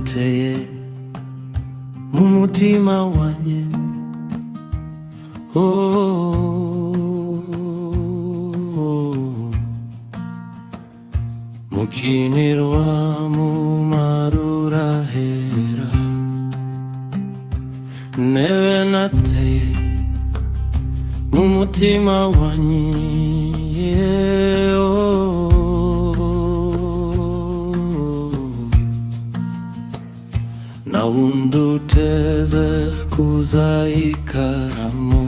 nateye mu mutima wanjye. Mukinirwa mu marura hera, nebe nateye mu mutima wanjye. Nawundi uteze kuzayikaramu,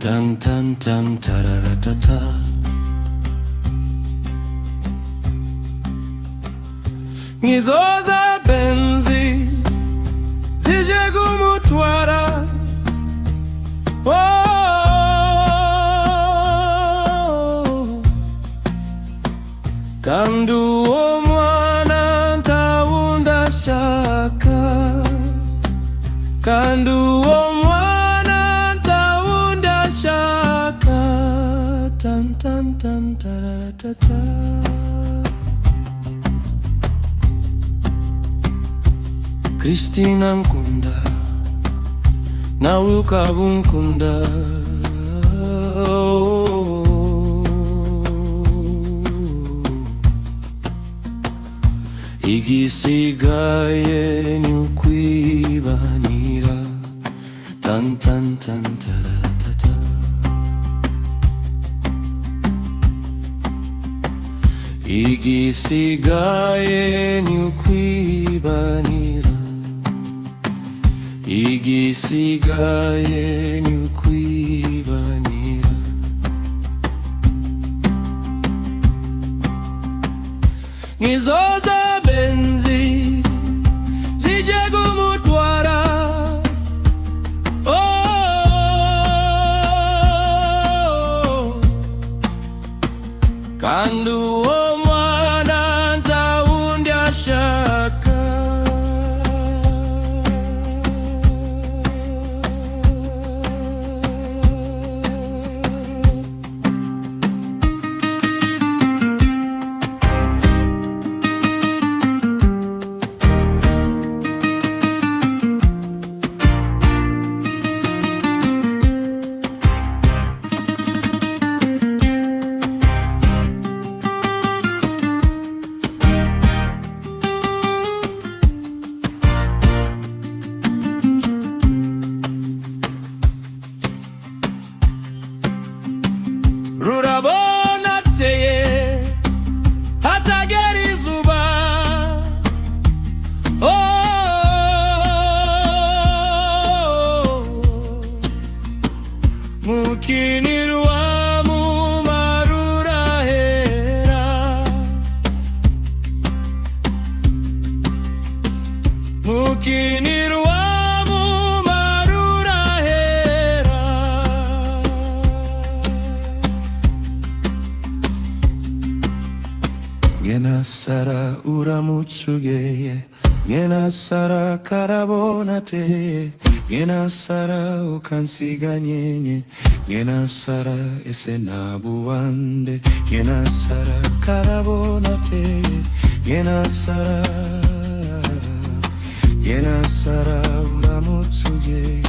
tan tan tan tararatata. Ngizoza benzi zije kumutwara, kandi uwo mwana ntawundi ashaka, kandi uwo mwana ntawundi ashaka. Tan tan tan tararatata. Kristina nkunda, nawe ukaba unkunda. Igisigaye ni ukwibanira, tan tan tan tararatata. Igisigaye ni ukwibanira, igisigaye ni ukwibanira. Ngizoza benzi zije kumutwara, kandi uwo mwana ntawundi ashaka. Rurabo nateye hatagera izuba, mukinirwa mu marura hera, mukinirwa mu marura hera. Ngena sara uramutsugeye, ngena sara karabo nateye, ngena sara ukansiga nyenye, ngena sara ese nabuwande, ngena sara karabo nateye, ngena sara uramutsugeye.